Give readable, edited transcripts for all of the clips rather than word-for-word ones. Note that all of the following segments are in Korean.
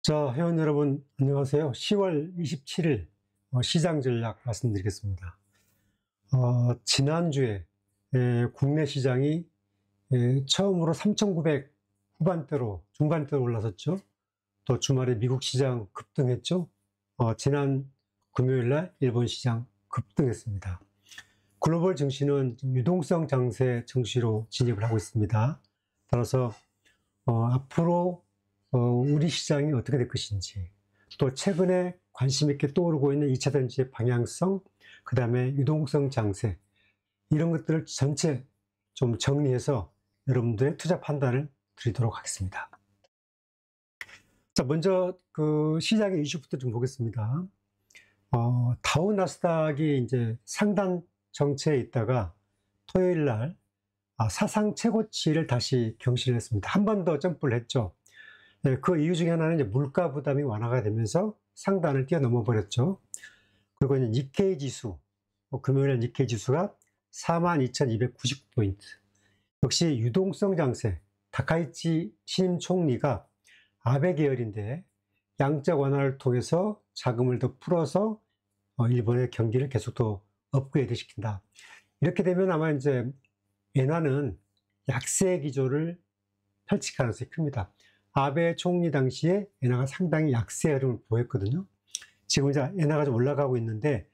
자, 회원 여러분, 안녕하세요. 10월 27일 시장 전략 말씀드리겠습니다. 지난주에 국내 시장이 처음으로 3,900 후반대로, 중반대로 올라섰죠. 또 주말에 미국 시장 급등했죠. 지난 금요일 날 일본 시장 급등했습니다. 글로벌 증시는 유동성 장세 증시로 진입을 하고 있습니다. 따라서 앞으로 우리 시장이 어떻게 될 것인지, 또 최근에 관심 있게 떠오르고 있는 2차 전지의 방향성, 그 다음에 유동성 장세, 이런 것들을 전체 좀 정리해서 여러분들의 투자 판단을 드리도록 하겠습니다. 자, 먼저 그 시장의 이슈부터 좀 보겠습니다. 다우 나스닥이 이제 상단 정체에 있다가 토요일 날 사상 최고치를 다시 경신을 했습니다. 한 번 더 점프를 했죠. 그 이유 중에 하나는 이제 물가 부담이 완화가 되면서 상단을 뛰어넘어 버렸죠. 그리고 이제 니케이 지수, 금요일에 니케이 지수가 42,299포인트. 역시 유동성 장세, 다카이치 신임 총리가 아베 계열인데 양적 완화를 통해서 자금을 더 풀어서 일본의 경기를 계속 더 업그레이드 시킨다. 이렇게 되면 아마 이제 엔화는 약세 기조를 펼칠 가능성이 큽니다. 아베 총리 당시에 엔화가 상당히 약세 흐름을 보였거든요. 지금 이제 엔화가 좀 올라가고 있는데,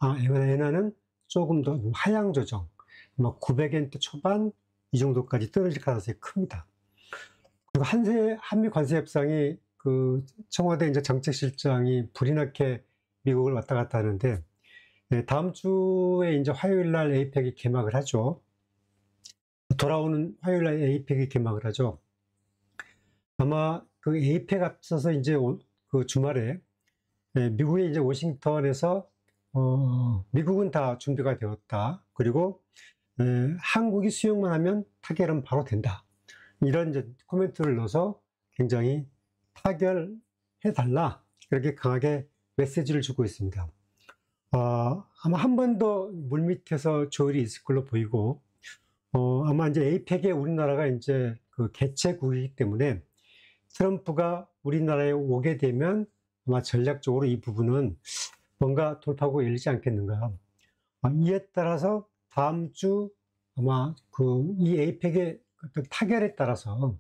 엔화는 조금 더 하향 조정, 900엔대 초반 이 정도까지 떨어질 가능성이 큽니다. 그리고 한미 관세 협상이 그 청와대 이제 정책실장이 불이 나게 미국을 왔다 갔다 하는데, 다음 주에 이제 화요일 날 에이펙이 개막을 하죠. 돌아오는 화요일 날 에이펙이 개막을 하죠. 아마 그 에이펙 앞서서 이제 그 주말에 미국의 이제 워싱턴에서 미국은 다 준비가 되었다. 그리고 한국이 수용만 하면 타결은 바로 된다. 이런 이제 코멘트를 넣어서 굉장히 타결해달라. 그렇게 강하게 메시지를 주고 있습니다. 아마 한 번 더 물밑에서 조율이 있을 걸로 보이고, 아마 이제 에이펙에 우리나라가 이제 그 개최국이기 때문에 트럼프가 우리나라에 오게 되면 아마 전략적으로 이 부분은 뭔가 돌파구가 열리지 않겠는가. 이에 따라서 다음 주 아마 이 에이펙의 어떤 타결에 따라서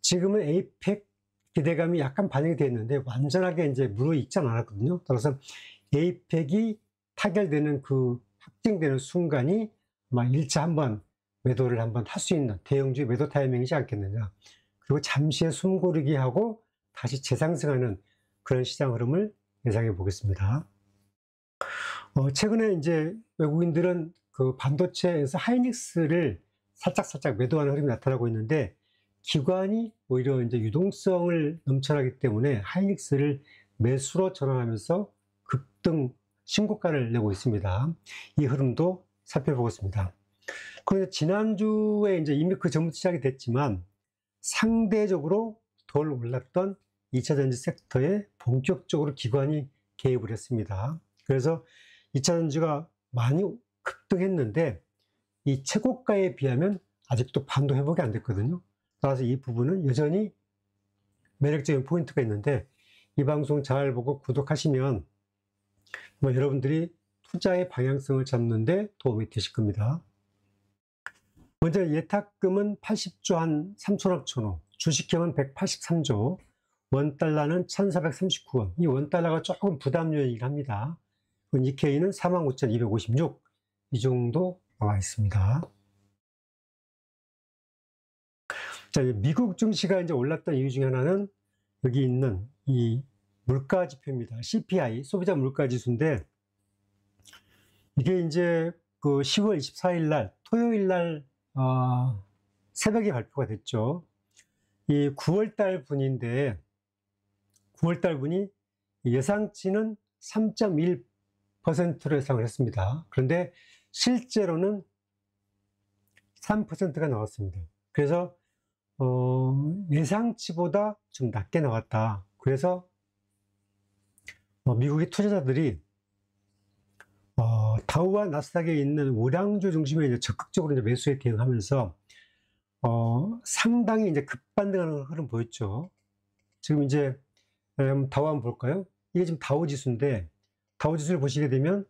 지금은 에이펙 기대감이 약간 반영이 되어 있는데 완전하게 이제 무르익지 않았거든요. 따라서 에이펙이 타결되는 그 확정되는 순간이 아마 1차 한번 매도를 한번 할 수 있는 대형주의 매도 타이밍이지 않겠느냐. 그리고 잠시의 숨고르기 하고 다시 재상승하는 그런 시장 흐름을 예상해 보겠습니다. 최근에 이제 외국인들은 그 반도체에서 하이닉스를 살짝 매도하는 흐름이 나타나고 있는데, 기관이 오히려 이제 유동성을 넘쳐나기 때문에 하이닉스를 매수로 전환하면서 급등 신고가를 내고 있습니다. 이 흐름도 살펴보겠습니다. 그런데 지난주에 이제 이미 그 전부터 시작이 됐지만 상대적으로 덜 올랐던 2차 전지 섹터에 본격적으로 기관이 개입을 했습니다. 그래서 2차 전지가 많이 급등했는데 이 최고가에 비하면 아직도 반도 회복이 안 됐거든요. 따라서 이 부분은 여전히 매력적인 포인트가 있는데, 이 방송 잘 보고 구독하시면 여러분들이 투자의 방향성을 잡는데 도움이 되실 겁니다. 먼저 예탁금은 80조 한 3천억 천호, 주식형은 183조, 원달러는 1,439원. 이 원달러가 조금 부담 요인이긴 합니다. 니케이는 45,256. 이 정도 나와 있습니다. 자, 미국 증시가 이제 올랐던 이유 중에 하나는 여기 있는 이 물가 지표입니다. CPI, 소비자 물가 지수인데, 이게 이제 그 10월 24일 날, 토요일 날, 새벽에 발표가 됐죠. 이 9월달 분인데, 9월달 분이 예상치는 3.1%로 예상을 했습니다. 그런데 실제로는 3%가 나왔습니다. 그래서 예상치보다 좀 낮게 나왔다. 그래서 미국의 투자자들이 다우와 나스닥에 있는 우량주 중심에 이제 적극적으로 이제 매수에 대응하면서 상당히 이제 급반등하는 흐름 보였죠. 지금 이제 다우 한번 볼까요? 이게 지금 다우 지수인데, 다우 지수를 보시게 되면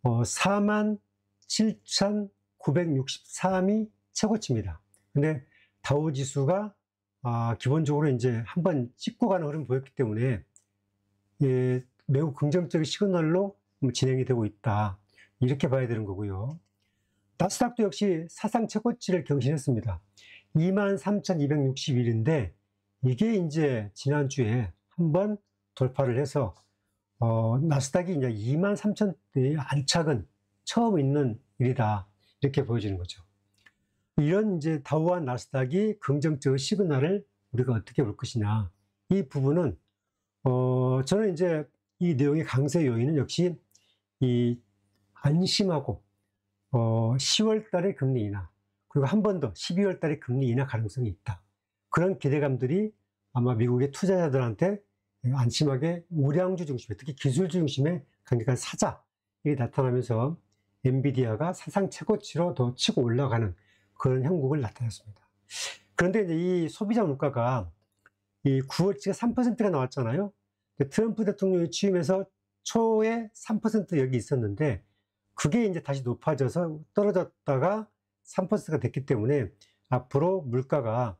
47,963이 최고치입니다. 근데 다우 지수가 기본적으로 이제 한번 찍고 가는 흐름을 보였기 때문에 매우 긍정적인 시그널로 진행이 되고 있다. 이렇게 봐야 되는 거고요. 나스닥도 역시 사상 최고치를 경신했습니다. 23,261인데 이게 이제 지난주에 한번 돌파를 해서 나스닥이 이제 23,000대의 안착은 처음 있는 일이다. 이렇게 보여지는 거죠. 이런 이제 다우와 나스닥이 긍정적 시그널을 우리가 어떻게 볼 것이냐. 이 부분은 저는 이제 이 내용의 강세 요인은 역시 이 안심하고 10월 달에 금리 인하, 그리고 한 번 더 12월 달에 금리 인하 가능성이 있다. 그런 기대감들이 아마 미국의 투자자들한테 안심하게 우량주 중심에, 특히 기술주 중심의 강력한 사자, 이 나타나면서 엔비디아가 사상 최고치로 더 치고 올라가는 그런 형국을 나타냈습니다. 그런데 이제 이 소비자 물가가 이 9월치가 3%가 나왔잖아요. 트럼프 대통령이 취임해서 초에 3% 여기 있었는데 그게 이제 다시 높아져서 떨어졌다가 3%가 됐기 때문에 앞으로 물가가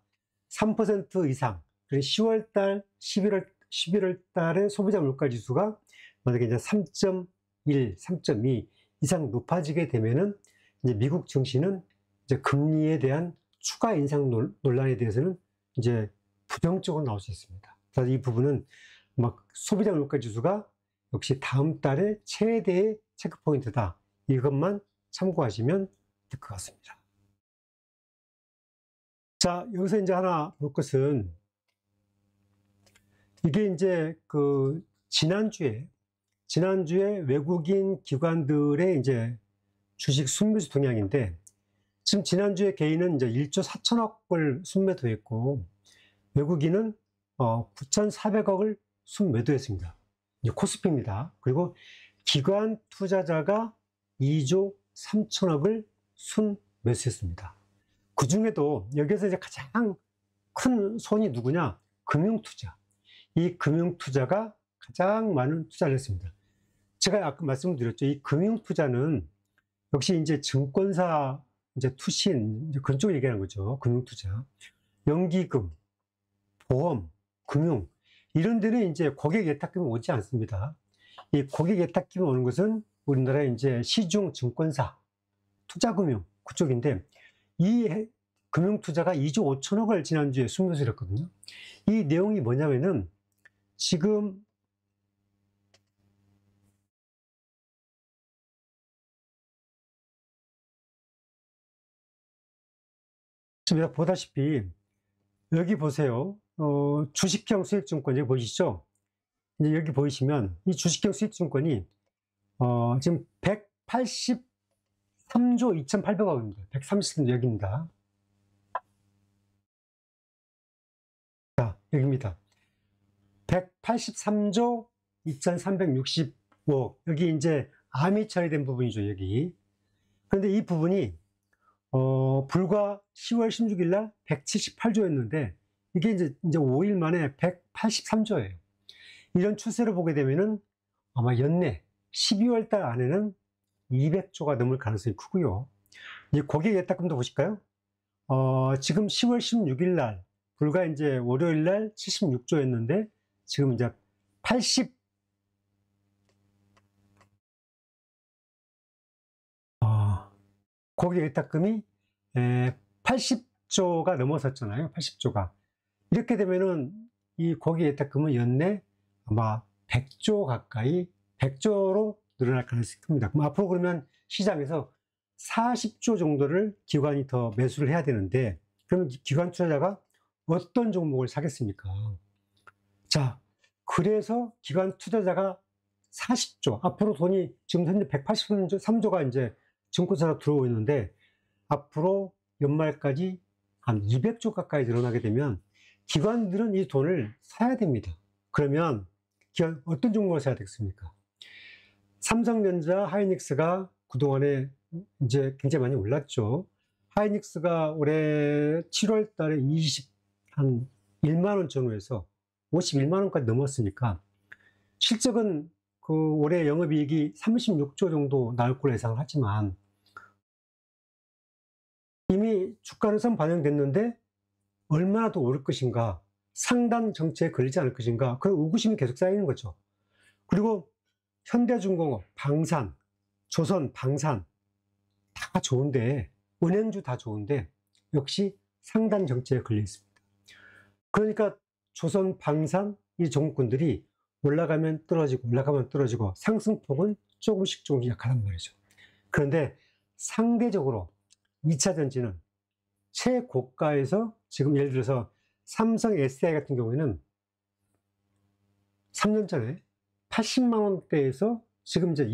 3% 이상, 그리고 10월 달, 11월 달에 소비자 물가 지수가 만약에 이제 3.1, 3.2 이상 높아지게 되면은 이제 미국 증시는 이제 금리에 대한 추가 인상 논란에 대해서는 이제 부정적으로 나올 수 있습니다. 그래서 이 부분은 막 소비자 물가 지수가 역시 다음 달에 최대의 체크 포인트다. 이것만 참고하시면 될 것 같습니다. 자, 여기서 이제 하나 볼 것은 이게 이제 지난주에 외국인 기관들의 이제 주식 순매수 동향인데 지금 지난주에 개인은 이제 1조 4천억을 순매도했고 외국인은 9,400억을 순매도했습니다. 이제 코스피입니다. 그리고 기관 투자자가 2조 3천억을 순매수했습니다. 그 중에도 여기서 이제 가장 큰 손이 누구냐? 금융투자. 이 금융투자가 가장 많은 투자를 했습니다. 제가 아까 말씀드렸죠. 이 금융투자는 역시 이제 증권사, 이제 투신, 이제 그런 쪽을 얘기하는 거죠. 금융투자. 연기금, 보험, 금융. 이런 데는 이제 고객 예탁금이 오지 않습니다. 이 고객 예탁금이 오는 것은 우리나라의 이제 시중 증권사, 투자금융, 그쪽인데 이 금융투자가 2조 5천억을 지난주에 순매수를 했거든요. 이 내용이 뭐냐면은 지금 보다시피 여기 보세요. 주식형 수익증권 여기 보이시죠? 이제 여기 보이시면 이 주식형 수익증권이 지금 183조 2,800억입니다. 133조 여기입니다. 자, 여기입니다. 183조 2,365억. 여기 이제 암이 처리된 부분이죠, 여기. 그런데 이 부분이 불과 10월 16일 날 178조였는데 이게 이제 5일 만에 183조예요. 이런 추세를 보게 되면은 아마 연내 12월 달 안에는 200조가 넘을 가능성이 크고요. 이 고객 예탁금도 보실까요? 지금 10월 16일 날 불과 이제 월요일 날 76조였는데 지금 이제 80 고객 예탁금이 80조가 넘어섰잖아요. 80조가. 이렇게 되면은 이 고객 예탁금은 연내 아마 100조 가까이 100조로 늘어날 가능성이 큽니다. 그럼 앞으로 그러면 시장에서 40조 정도를 기관이 더 매수를 해야 되는데 그러면 기관 투자자가 어떤 종목을 사겠습니까? 자, 그래서 기관 투자자가 40조, 앞으로 돈이 지금 현재 183조가 이제 증권사로 들어오고 있는데 앞으로 연말까지 한 200조 가까이 늘어나게 되면 기관들은 이 돈을 사야 됩니다. 그러면 어떤 종목을 사야 되겠습니까? 삼성전자, 하이닉스가 그동안에 이제 굉장히 많이 올랐죠. 하이닉스가 올해 7월 달에 한 1만 원 전후에서 51만 원까지 넘었으니까 실적은 그 올해 영업이익이 36조 정도 나올 걸로 예상을 하지만 이미 주가는 선 반영됐는데 얼마나 더 오를 것인가, 상단 정체에 걸리지 않을 것인가, 그런 의구심이 계속 쌓이는 거죠. 그리고 현대중공업, 방산, 조선, 방산 다 좋은데, 은행주 다 좋은데 역시 상단 정체에 걸려 있습니다. 그러니까 조선, 방산 이 종목군들이 올라가면 떨어지고 올라가면 떨어지고 상승폭은 조금씩 약하단 말이죠. 그런데 상대적으로 2차전지는 최고가에서 지금 예를 들어서 삼성 SDI 같은 경우에는 3년 전에 80만 원대에서 지금 이제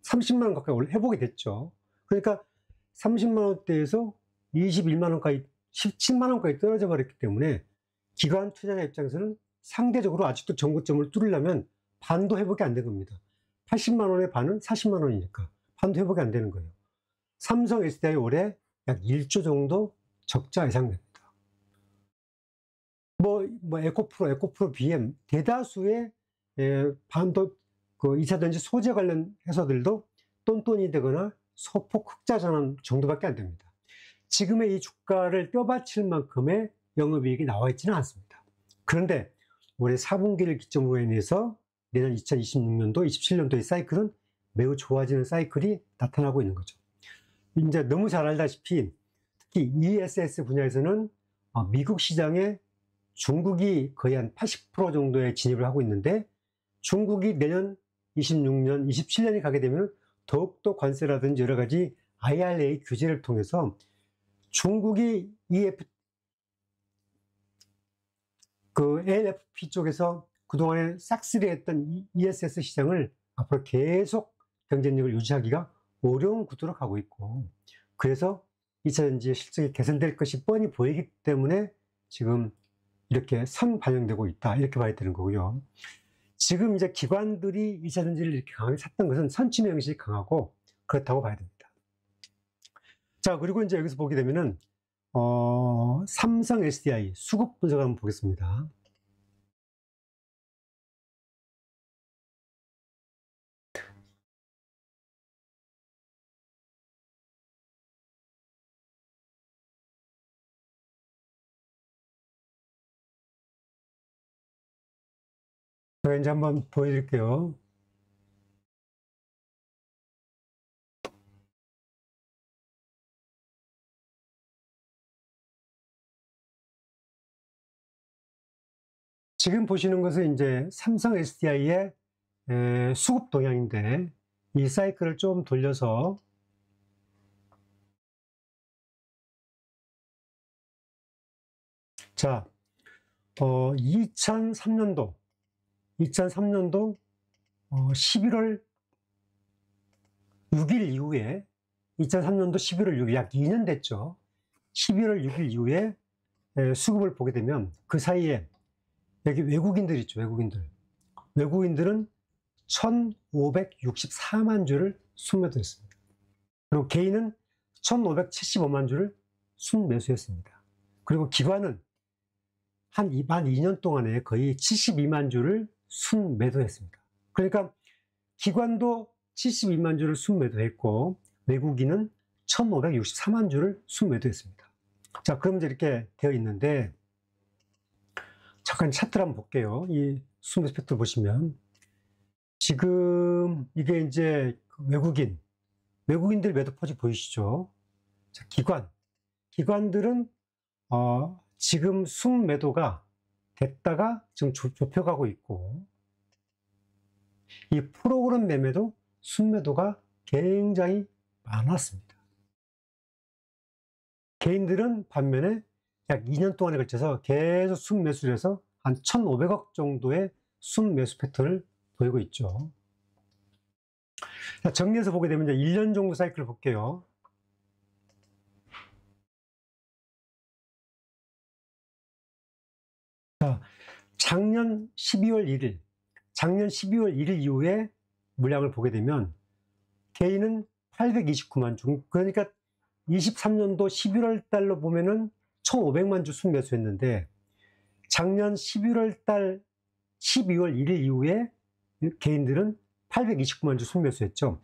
30만 원 가까이 회복이 됐죠. 그러니까 30만 원대에서 21만 원까지, 17만 원까지 떨어져 버렸기 때문에 기관 투자자 입장에서는 상대적으로 아직도 전고점을 뚫으려면 반도 회복이 안 된 겁니다. 80만 원의 반은 40만 원이니까 반도 회복이 안 되는 거예요. 삼성 SDI 올해 약 1조 정도 적자 예상됩니다. 에코프로, BM 대다수의 반도 그 2차전지 소재 관련 회사들도 똔똔이 되거나 소폭 흑자 전환 정도밖에 안 됩니다. 지금의 이 주가를 뼈받칠 만큼의 영업이익이 나와 있지는 않습니다. 그런데 올해 4분기를 기점으로 인해서 내년 2026년도, 27년도의 사이클은 매우 좋아지는 사이클이 나타나고 있는 거죠. 이제 너무 잘 알다시피 특히 ESS 분야에서는 미국 시장에 중국이 거의 한 80% 정도의 진입을 하고 있는데, 중국이 내년 26년, 27년이 가게 되면 더욱더 관세라든지 여러 가지 IRA 규제를 통해서 중국이 LFP 쪽에서 그동안에 싹쓸이 했던 ESS 시장을 앞으로 계속 경쟁력을 유지하기가 어려운 구도로 가고 있고, 그래서 2차전지의 실적이 개선될 것이 뻔히 보이기 때문에 지금 이렇게 선 반영되고 있다, 이렇게 봐야 되는 거고요. 지금 이제 기관들이 2차전지를 이렇게 강하게 샀던 것은 선취매 형식이 강하고 그렇다고 봐야 됩니다. 자, 그리고 이제 여기서 보게 되면은 삼성 SDI 수급 분석을 한번 보겠습니다. 제가 이제 한번 보여드릴게요. 지금 보시는 것은 이제 삼성 SDI의 수급 동향인데, 이 사이클을 좀 돌려서 자, 2003년도 11월 6일 이후에 2003년도 11월 6일 약 2년 됐죠. 11월 6일 이후에 수급을 보게 되면 그 사이에 여기 외국인들 있죠. 외국인들은 1564만 주를 순매도했습니다. 그리고 개인은 1575만 주를 순매수했습니다. 그리고 기관은 한 2년 동안에 거의 72만 주를 순매도했습니다. 그러니까 기관도 72만 주를 순매도했고 외국인은 1564만 주를 순매도했습니다. 자, 그럼 이제 이렇게 되어 있는데, 잠깐 차트를 한번 볼게요. 이 순매수 패턴 보시면 지금 이게 이제 외국인들 매도 포지 보이시죠? 자, 기관들은 지금 순매도가 됐다가 지금 좁혀가고 있고, 이 프로그램 매매도 순매도가 굉장히 많았습니다. 개인들은 반면에 약 2년 동안에 걸쳐서 계속 순매수를 해서 한 1,500억 정도의 순매수 패턴을 보이고 있죠. 자, 정리해서 보게 되면 이제 1년 정도 사이클을 볼게요. 자, 작년 12월 1일 이후에 물량을 보게 되면 개인은 829만 주, 그러니까 23년도 11월 달로 보면은 1,500만 주 순매수했는데, 작년 11월 달 12월 1일 이후에 개인들은 829만 주 순매수했죠.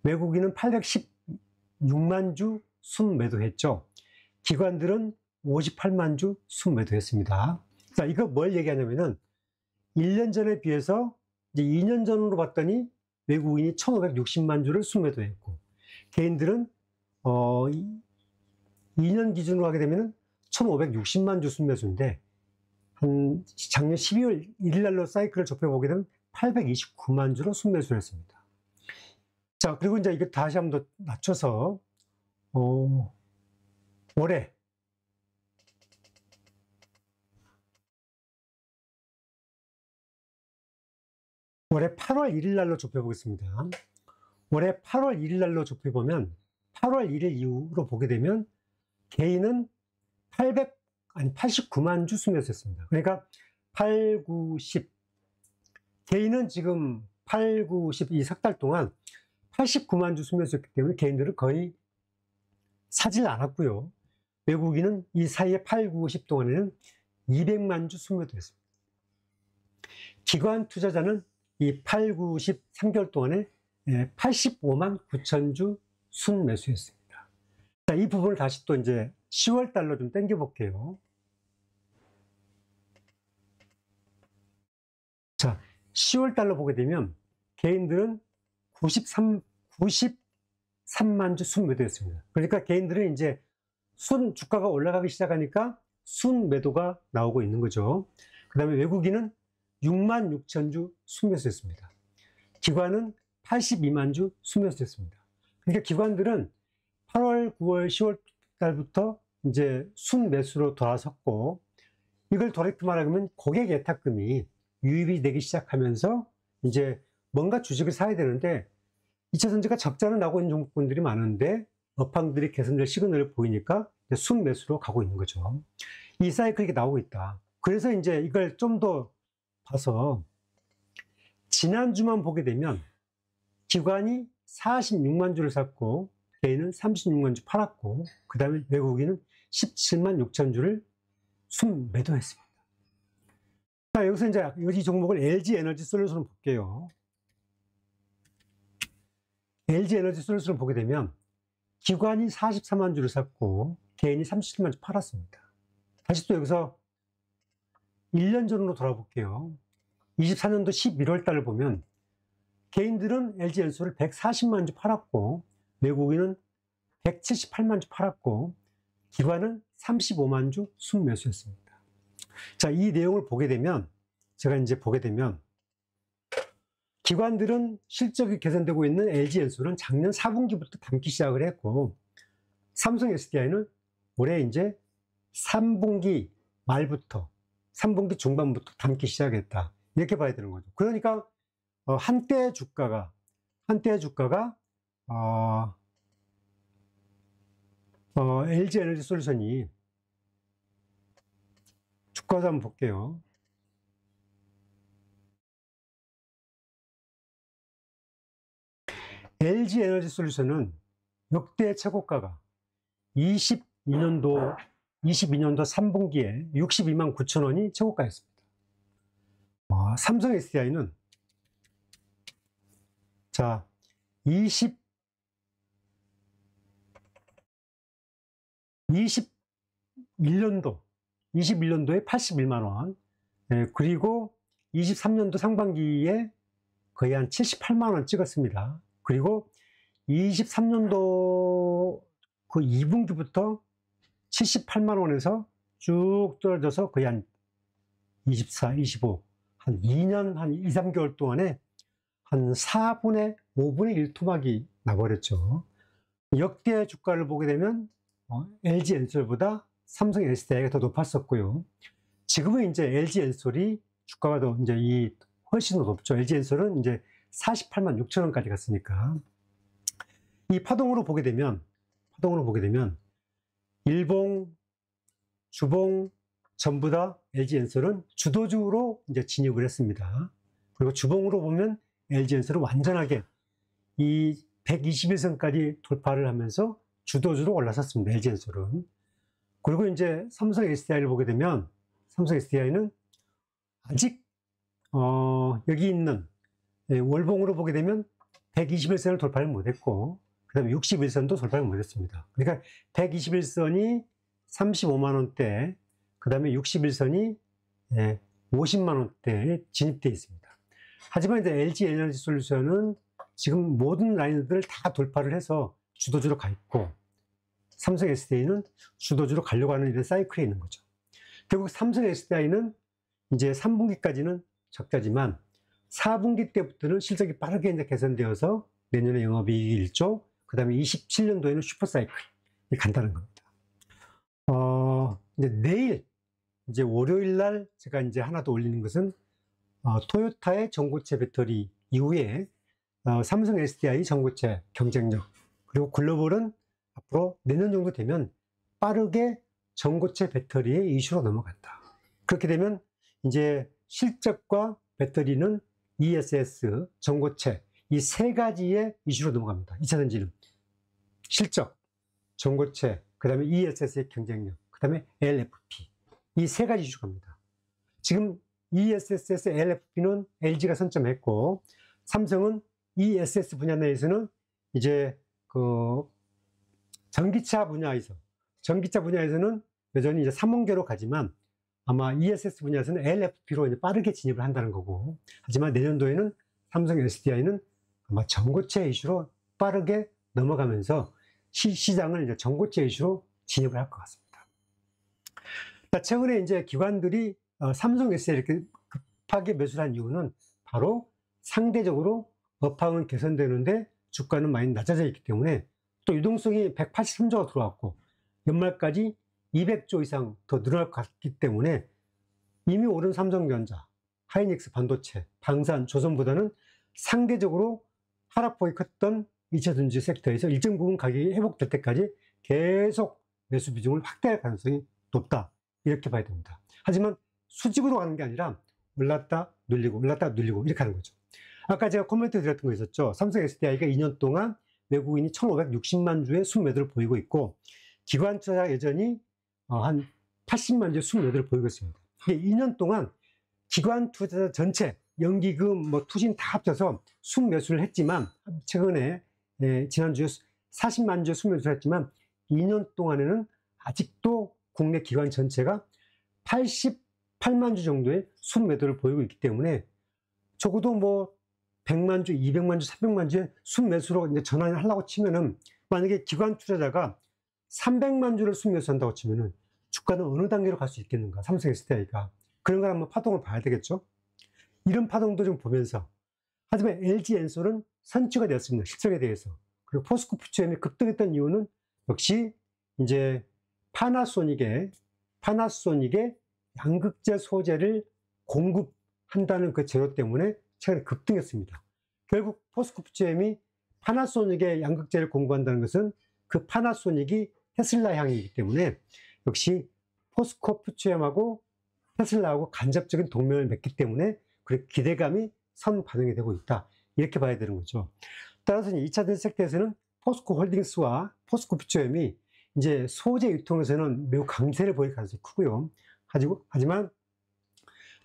외국인은 816만 주 순매도했죠. 기관들은 58만 주 순매도했습니다. 자, 이거 뭘 얘기하냐면은 1년 전에 비해서 이제 2년 전으로 봤더니 외국인이 1560만 주를 순매도했고, 개인들은 2년 기준으로 하게 되면은 1560만 주 순매수인데, 한 작년 12월 1일 날로 사이클을 좁혀보게 되면 829만 주로 순매수를 했습니다. 자, 그리고 이제 이거 다시 한번 더 낮춰서, 올해 8월 1일 날로 좁혀보겠습니다. 올해 8월 1일 날로 좁혀보면 8월 1일 이후로 보게 되면 개인은 89만 주 순매수했습니다. 그러니까 8, 9, 10 개인은 지금 8, 9, 10 이 석 달 동안 89만 주 순매수했기 때문에 개인들은 거의 사질 않았고요. 외국인은 이 사이에 8, 9, 10 동안에는 200만 주 순매도했습니다. 기관 투자자는 이 8, 9, 10 3개월 동안에 85만 9천 주 순매수했습니다. 자, 이 부분을 다시 또 이제 10월 달로 좀 당겨 볼게요. 자, 10월 달로 보게 되면 개인들은 93만 주 순매도했습니다. 그러니까 개인들은 이제 주가가 올라가기 시작하니까 순매도가 나오고 있는 거죠. 그 다음에 외국인은 6만 6천 주 순매수했습니다. 기관은 82만 주 순매수했습니다. 그러니까 기관들은 8월, 9월, 10월 달부터 이제 순매수로 돌아섰고, 이걸 돌이켜 말하면 고객 예탁금이 유입이 되기 시작하면서 이제 뭔가 주식을 사야 되는데 2차 전지가 적자는 나고 있는 종목군들이 많은데 업황들이 개선될 시그널을 보이니까 순매수로 가고 있는 거죠. 이 사이클이 나오고 있다. 그래서 이제 이걸 좀 더 봐서 지난주만 보게 되면 기관이 46만 주를 샀고 개인은 36만 주 팔았고, 그 다음에 외국인은 17만 6천 주를 순매도했습니다. 자, 여기서 이제 이 종목을 LG 에너지 솔루션을 볼게요. LG 에너지 솔루션을 보게 되면 기관이 44만 주를 샀고 개인이 37만 주 팔았습니다. 다시 또 여기서 1년 전으로 돌아볼게요. 24년도 11월 달을 보면 개인들은 LG 엔솔을 140만 주 팔았고 외국인은 178만 주 팔았고 기관은 35만 주 순매수했습니다. 자, 이 내용을 보게 되면 제가 이제 보게 되면 기관들은 실적이 개선되고 있는 LG 엔솔은 작년 4분기부터 담기 시작을 했고, 삼성 SDI는 올해 이제 3분기 말부터 3분기 중반부터 담기 시작했다, 이렇게 봐야 되는 거죠. 그러니까 한때 주가가 LG 에너지 솔루션이 주가도 한번 볼게요. LG 에너지 솔루션은 역대 최고가가 22년도 3분기에 62만 9천 원이 최고가였습니다. 삼성 SDI는 자 21년도에 81만 원, 그리고 23년도 상반기에 거의 한 78만 원 찍었습니다. 그리고 23년도 그 2분기부터 78만 원에서 쭉 떨어져서 거의 한 24, 25, 한 2년, 한 2, 3개월 동안에 한 4분의 5분의 1 토막이 나버렸죠. 역대 주가를 보게 되면 LG 엔솔보다 삼성 SDI가 더 높았었고요. 지금은 이제 LG 엔솔이 주가가 더 이제 훨씬 더 높죠. LG 엔솔은 이제 48만 6천 원까지 갔으니까. 이 파동으로 보게 되면 일봉, 주봉 전부 다 LG 엔솔은 주도주로 이제 진입을 했습니다. 그리고 주봉으로 보면 LG 엔솔은 완전하게 이 121선까지 돌파를 하면서 주도주로 올라섰습니다. LG 엔솔은. 그리고 이제 삼성 SDI를 보게 되면 삼성 SDI는 아직 여기 있는 월봉으로 보게 되면 121선을 돌파를 못했고, 그 다음에 61선도 돌파를 못했습니다. 그러니까 121선이 35만 원대, 그 다음에 61선이 50만 원대에 진입되어 있습니다. 하지만 이제 LG 에너지 솔루션은 지금 모든 라인들을 다 돌파를 해서 주도주로 가 있고, 삼성 SDI는 주도주로 가려고 하는 이런 사이클에 있는 거죠. 결국 삼성 SDI는 이제 3분기까지는 적자지만 4분기 때부터는 실적이 빠르게 이제 개선되어서 내년에 영업이익 1조, 그 다음에 27년도에는 슈퍼사이클이 간다는 겁니다. 이제 내일, 이제 월요일 날 제가 이제 하나 더 올리는 것은 토요타의 전고체 배터리 이후에 삼성 SDI 전고체 경쟁력, 그리고 글로벌은 앞으로 내년 정도 되면 빠르게 전고체 배터리의 이슈로 넘어간다. 그렇게 되면 이제 실적과 배터리는 ESS, 전고체, 이 세 가지의 이슈로 넘어갑니다. 2차 전지는 실적, 전고체, 그 다음에 ESS의 경쟁력, 그 다음에 LFP, 이 세 가지 이슈가 갑니다. 지금 ESS에서 LFP는 LG가 선점했고, 삼성은 ESS 분야 내에서는 이제 그 전기차 분야에서는 여전히 이제 3원계로 가지만, 아마 ESS 분야에서는 LFP로 이제 빠르게 진입을 한다는 거고, 하지만 내년도에는 삼성 SDI는 아마 전고체 이슈로 빠르게 넘어가면서 시장을 이제 전고체 이슈로 진입을 할 것 같습니다. 최근에 이제 기관들이 삼성 SDI 이렇게 급하게 매수를 한 이유는 바로 상대적으로 업황은 개선되는데 주가는 많이 낮아져 있기 때문에, 또 유동성이 183조가 들어왔고 연말까지 200조 이상 더 늘어날 것 같기 때문에 이미 오른 삼성전자, 하이닉스 반도체, 방산, 조선보다는 상대적으로 하락폭이 컸던 2차 전지 섹터에서 일정 부분 가격이 회복될 때까지 계속 매수 비중을 확대할 가능성이 높다, 이렇게 봐야 됩니다. 하지만 수직으로 가는 게 아니라 올랐다 눌리고 올랐다 눌리고 이렇게 하는 거죠. 아까 제가 코멘트 드렸던 거 있었죠. 삼성 SDI가 2년 동안 외국인이 1560만 주의 순매도를 보이고 있고, 기관 투자가 여전히 한 80만 주의 순매도를 보이고 있습니다. 2년 동안 기관 투자자 전체, 연기금, 투신 다 합쳐서 순매수를 했지만, 최근에 지난주에 40만 주의 순매수를 했지만 2년 동안에는 아직도 국내 기관 전체가 88만 주 정도의 순매도를 보이고 있기 때문에, 적어도 100만 주, 200만 주, 300만 주의 순매수로 이제 전환을 하려고 치면은, 만약에 기관 투자자가 300만 주를 순매수한다고 치면은 주가는 어느 단계로 갈 수 있겠는가, 삼성 SDI가. 그런 걸 한번 파동을 봐야 되겠죠. 이런 파동도 좀 보면서, 하지만 LG 엔솔은 선취가 되었습니다. 실적에 대해서. 그리고 포스코 퓨처엠이 급등했던 이유는 역시 이제 파나소닉의 양극재 소재를 공급한다는 그 재료 때문에 최근에 급등했습니다. 결국 포스코 퓨처엠이 파나소닉의 양극재를 공급한다는 것은 그 파나소닉이 테슬라 향이기 때문에, 역시 포스코 퓨처엠하고 테슬라하고 간접적인 동맹을 맺기 때문에 그 기대감이 선 반영이 되고 있다, 이렇게 봐야 되는 거죠. 따라서 2차 전지 섹터에서는 포스코 홀딩스와 포스코 퓨처엠이 이제 소재 유통에서는 매우 강세를 보일 가능성이 크고요. 하지만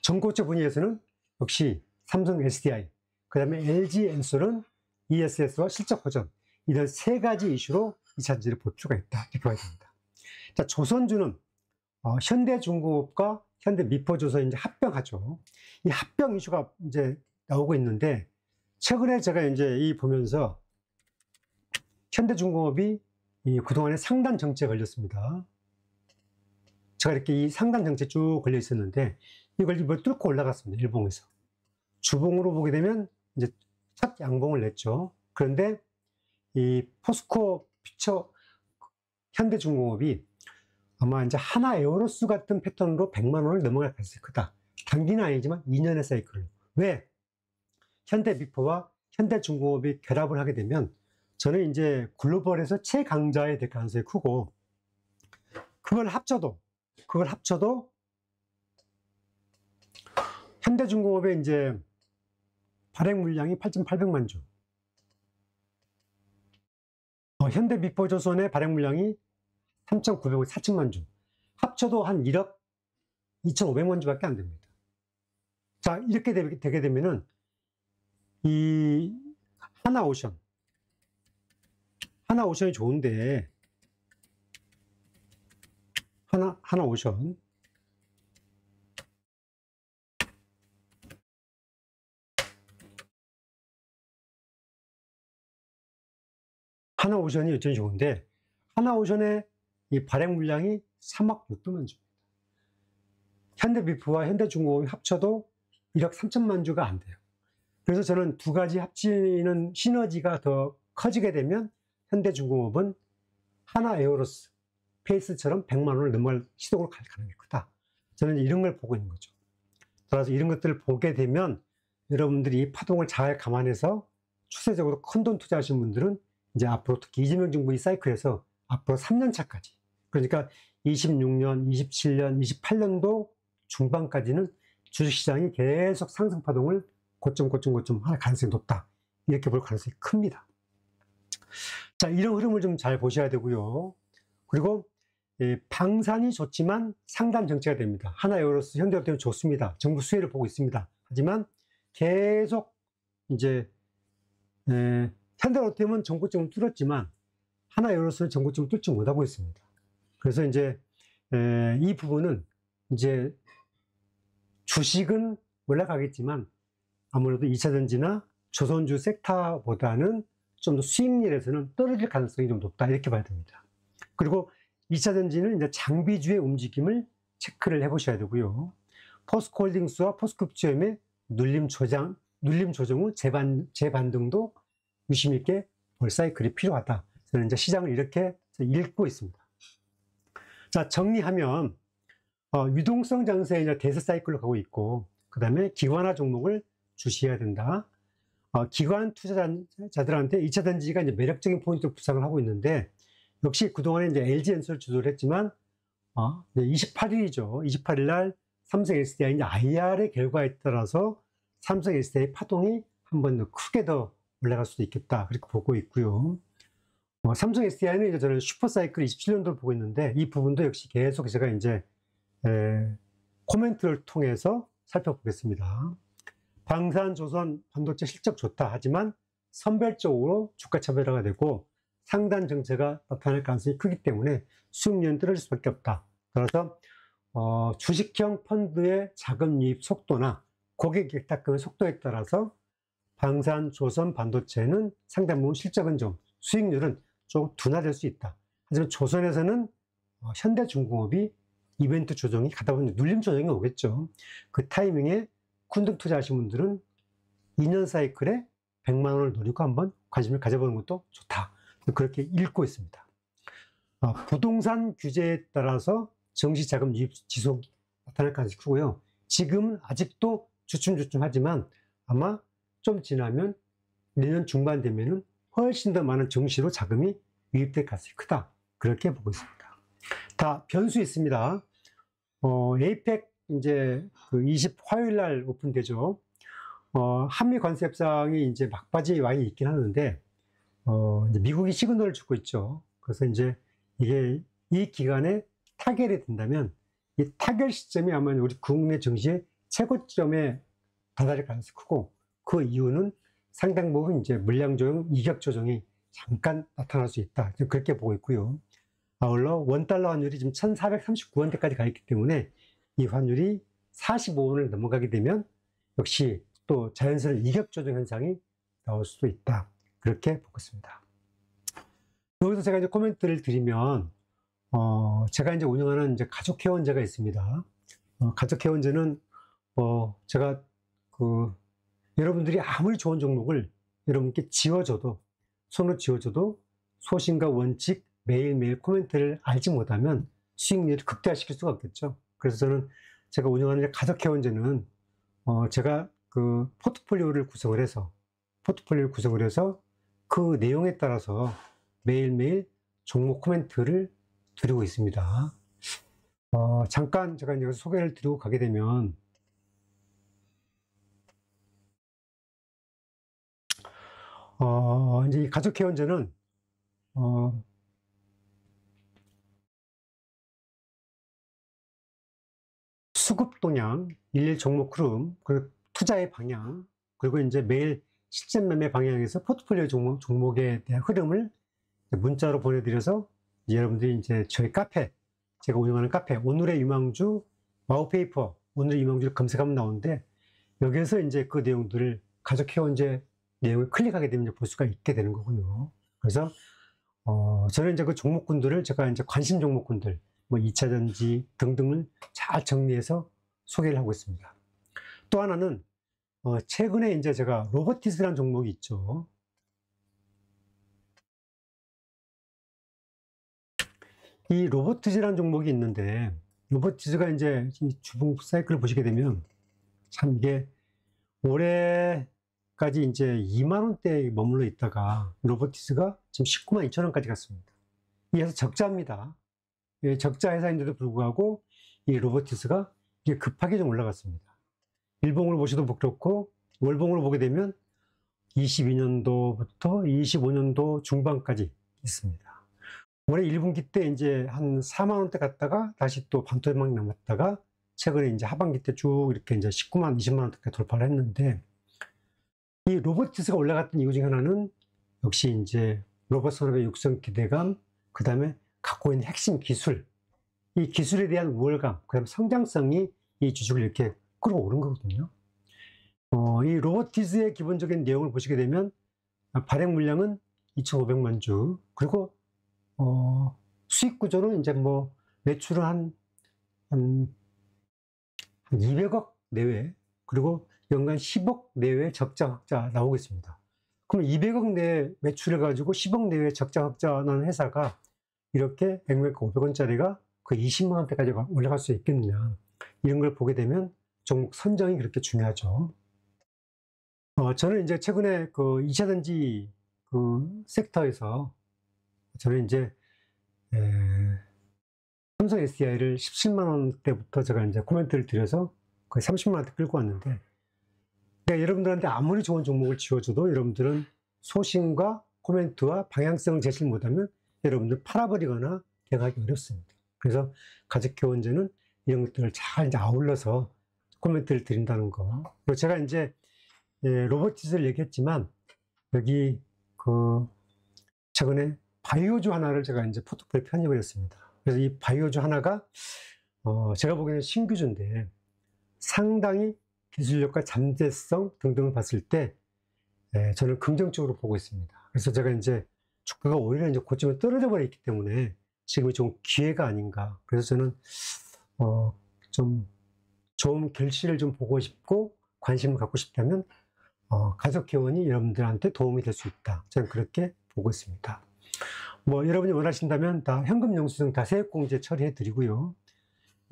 전고체 분야에서는 역시 삼성 SDI, 그 다음에 LG 엔솔은 ESS와 실적 호전, 이런 세 가지 이슈로 2차 전지를 볼 필요가 있다, 이렇게 봐야 됩니다. 자, 조선주는 현대중공업과 현대미포조선이 이제 합병하죠. 이 합병 이슈가 이제 나오고 있는데, 최근에 제가 이제 보면서 현대중공업이 그동안에 상단 정체에 걸렸습니다. 제가 이렇게 이 상단 정체에 쭉 걸려 있었는데, 이걸 뚫고 올라갔습니다. 일봉에서. 주봉으로 보게 되면 이제 첫 양봉을 냈죠. 그런데 이 포스코 퓨처 현대중공업이 아마 이제 하나 에어로스 같은 패턴으로 100만 원을 넘어갈 가능성이 크다. 단기는 아니지만 2년의 사이클로. 왜? 현대미포와 현대중공업이 결합을 하게 되면 저는 이제 글로벌에서 최강자에 될 가능성이 크고, 그걸 합쳐도 현대중공업의 이제 발행 물량이 8,800만 주, 현대미포조선의 발행 물량이 3,900, 4천만 주, 합쳐도 한 1억 2,500만 주밖에 안 됩니다. 자, 이렇게 되게 되면은 이 하나오션이 좋은데, 하나오션이 여전히 좋은데, 하나오션의 이 발행 물량이 3억 6천만 주입니다. 현대비프와 현대중공업이 합쳐도 1억 3천만 주가 안 돼요. 그래서 저는 두 가지 합치는 시너지가 더 커지게 되면 현대중공업은 하나에어로스, 페이스처럼 100만 원을 넘어갈 시동으로 갈 가능성이 크다. 저는 이런 걸 보고 있는 거죠. 따라서 이런 것들을 보게 되면 여러분들이 이 파동을 잘 감안해서 추세적으로 큰 돈 투자하시는 분들은 이제 앞으로 특히 이재명 정부 이 사이클에서 앞으로 3년 차까지, 그러니까 26년, 27년, 28년도 중반까지는 주식시장이 계속 상승 파동을 고점 할 가능성이 높다. 이렇게 볼 가능성이 큽니다. 자, 이런 흐름을 좀 잘 보셔야 되고요. 그리고 방산이 좋지만 상단 정체가 됩니다. 하나에어로스, 현대로템은 좋습니다. 정부 수혜를 보고 있습니다. 하지만 계속 이제 현대로템은 정고점을 뚫었지만 하나에어로스는 정고점을 뚫지 못하고 있습니다. 그래서 이제 이 부분은 이제 주식은 올라가겠지만 아무래도 2차전지나 조선주 섹터보다는 좀 더 수익률에서는 떨어질 가능성이 좀 높다, 이렇게 봐야 됩니다. 그리고 2차전지는 이제 장비주의 움직임을 체크를 해 보셔야 되고요. 포스코홀딩스와 포스코프지엠의 눌림 조정 후 재반등도 유심 있게 볼 사이클이 필요하다. 저는 이제 시장을 이렇게 읽고 있습니다. 자, 정리하면 유동성 장세의 이제 대세 사이클로 가고 있고, 그 다음에 기관화 종목을 주시해야 된다. 기관 투자자들한테 2차전지가 이제 매력적인 포인트로 부상을 하고 있는데, 역시 그동안에 이제 LG엔솔을 주도를 했지만, 28일이죠. 28일 날 삼성 SDI 이제 IR의 결과에 따라서 삼성 SDI 파동이 한 번 더 크게 더 올라갈 수도 있겠다, 그렇게 보고 있고요. 삼성 SDI는 이제 저는 슈퍼사이클 27년도를 보고 있는데, 이 부분도 역시 계속 제가 이제 코멘트를 통해서 살펴보겠습니다. 방산, 조선, 반도체 실적 좋다 하지만 선별적으로 주가 차별화가 되고 상단 정체가 나타날 가능성이 크기 때문에 수익률은 떨어질 수밖에 없다. 따라서 주식형 펀드의 자금 유입 속도나 고객 예탁금의 속도에 따라서 방산, 조선, 반도체는 상당 부분 실적은 좀, 수익률은 좀 둔화될 수 있다. 하지만 조선에서는 현대중공업이 이벤트 조정이 가다 보면 눌림 조정이 오겠죠. 그 타이밍에 쿤등 투자하신 분들은 2년 사이클에 100만 원을 노리고 한번 관심을 가져보는 것도 좋다. 그렇게 읽고 있습니다. 부동산 규제에 따라서 정시자금 유입 지속이 나타날 가능성이 크고요. 지금은 아직도 주춤주춤하지만 아마 좀 지나면 내년 중반 되면은 훨씬 더 많은 정시로 자금이 유입될 가능성이 크다. 그렇게 보고 있습니다. 다 변수 있습니다. 에이펙 이제 그 20 화요일 날 오픈되죠. 한미 관세 협상이 이제 막바지에 와 있긴 하는데, 이제 미국이 시그널을 주고 있죠. 그래서 이제 이게 이 기간에 타결이 된다면 이 타결 시점이 아마 우리 국내 증시의 최고점에 다다를 가능성이 크고, 그 이유는 상당 부분 이제 물량 조정, 이격 조정이 잠깐 나타날 수 있다. 그렇게 보고 있고요. 아울러 원달러 환율이 지금 1439원대까지 가 있기 때문에 이 환율이 45원을 넘어가게 되면 역시 또 자연스러운 이격 조정 현상이 나올 수도 있다. 그렇게 보고 있습니다. 여기서 제가 이제 코멘트를 드리면, 제가 이제 운영하는 이제 가족 회원제가 있습니다. 가족 회원제는, 제가 여러분들이 아무리 좋은 종목을 여러분께 손으로 지어줘도 소신과 원칙, 매일매일 코멘트를 알지 못하면 수익률을 극대화시킬 수가 없겠죠. 그래서 저는 제가 운영하는 가족 회원제는, 제가 그 포트폴리오를 구성을 해서 그 내용에 따라서 매일매일 종목 코멘트를 드리고 있습니다. 잠깐 제가 이제 소개를 드리고 가게 되면, 이제 이 가족 회원제는, 수급 동향, 일일 종목 흐름, 그리고 투자의 방향, 그리고 이제 매일 실전 매매 방향에서 포트폴리오 종목에 대한 흐름을 문자로 보내드려서 여러분들이 이제 저희 카페, 제가 운영하는 카페, 오늘의 유망주 와우페이퍼, 오늘의 유망주를 검색하면 나오는데, 여기에서 이제 그 내용들을 가족 회원제 내용을 클릭하게 되면 볼 수가 있게 되는 거고요. 그래서 저는 이제 그 종목군들을 제가 이제 관심 종목군들, 뭐 2차전지 등등을 잘 정리해서 소개를 하고 있습니다. 또 하나는 최근에 이제 제가 로보티스라는 종목이 있죠. 이 로보티즈라는 종목이 있는데, 로보티즈가 이제 이 주봉 사이클을 보시게 되면 참 이게 올해까지 이제 2만 원대에 머물러 있다가 로보티스가 지금 19만 2천 원까지 갔습니다. 이래서 적자입니다. 적자 회사인데도 불구하고 이 로보티스가 이게 급하게 좀 올라갔습니다. 일봉을 보셔도 그렇고 월봉으로 보게 되면 22년도부터 25년도 중반까지 있습니다. 올해 1분기 때 이제 한 4만 원대 갔다가 다시 또 반토막 남았다가 최근에 이제 하반기 때 쭉 이렇게 이제 19만, 20만 원대까지 돌파를 했는데, 이 로보티스가 올라갔던 이유 중에 하나는 역시 이제 로봇 산업의 육성 기대감, 그 다음에 갖고 있는 핵심 기술, 이 기술에 대한 우월감, 그 다음에 성장성이 이 주식을 이렇게 끌어오른 거거든요. 이 로보티스의 기본적인 내용을 보시게 되면 발행 물량은 2,500만 주, 그리고 수익 구조는 이제 뭐 매출은 한 200억 내외, 그리고 연간 10억 내외 적자 흑자 나오고 있습니다. 그럼 200억 내외 매출을 가지고 10억 내외 적자 흑자 나는 회사가 이렇게 액면 500원짜리가 그 20만 원대까지 올라갈 수 있겠느냐, 이런 걸 보게 되면 종목 선정이 그렇게 중요하죠. 저는 이제 최근에 그 2차전지 그 섹터에서 저는 이제 삼성 SDI를 17만 원대부터 제가 이제 코멘트를 드려서 거의 30만 원대 끌고 왔는데, 그러니까 여러분들한테 아무리 좋은 종목을 지어줘도 여러분들은 소신과 코멘트와 방향성을 제시를 못하면 여러분들 팔아버리거나 대응하기 어렵습니다. 그래서 가족회원제는 이런 것들을 잘 이제 아울러서 코멘트를 드린다는 거. 그리고 제가 이제 로보티스를 얘기했지만 여기 그 최근에 바이오주 하나를 제가 이제 포트폴리오에 편입을 했습니다. 그래서 이 바이오주 하나가 제가 보기에는 신규주인데 상당히 기술력과 잠재성 등등을 봤을 때 저는 긍정적으로 보고 있습니다. 그래서 제가 이제 주가가 오히려 이제 고점에 떨어져 버려 있기 때문에 지금이 좀 기회가 아닌가. 그래서 저는 좀 좋은 결실을 좀 보고 싶고 관심을 갖고 싶다면 가족회원이 여러분들한테 도움이 될 수 있다. 저는 그렇게 보고 있습니다. 뭐 여러분이 원하신다면 다 현금 영수증 다 세액공제 처리해 드리고요.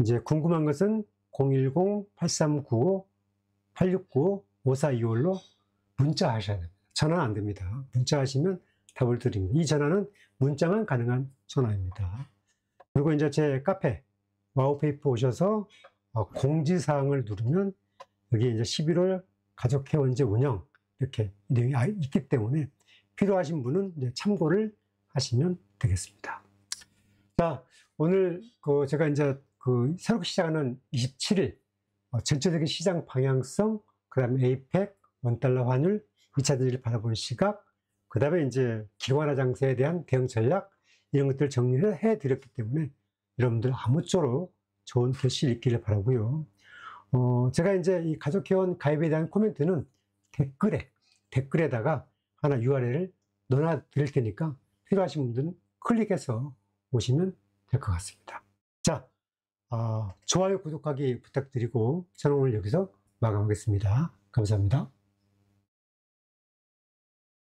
이제 궁금한 것은 010-8395-8695-5425로 문자 하셔야 됩니다. 전화는 안 됩니다. 문자 하시면 답을 드립니다. 이 전화는 문자만 가능한 전화입니다. 그리고 이제 제 카페 와우페이퍼 오셔서 공지사항을 누르면 여기 이제 11월 가족회원제 운영 이렇게 내용이 있기 때문에 필요하신 분은 이제 참고를 하시면 되겠습니다. 자, 오늘 제가 이제 새로 시작하는 27일 전체적인 시장 방향성, 그 다음에 에이펙, 원달러 환율, 2차전지를 바라보는 시각, 그 다음에 이제 기관화 장세에 대한 대응 전략, 이런 것들을 정리를 해 드렸기 때문에 여러분들 아무쪼록 좋은 결실이 있기를 바라고요. 제가 이제 이 가족회원 가입에 대한 코멘트는 댓글에다가 하나 URL을 넣어 드릴 테니까 필요하신 분들은 클릭해서 오시면 될 것 같습니다. 자, 좋아요, 구독하기 부탁드리고 저는 오늘 여기서 마감하겠습니다. 감사합니다.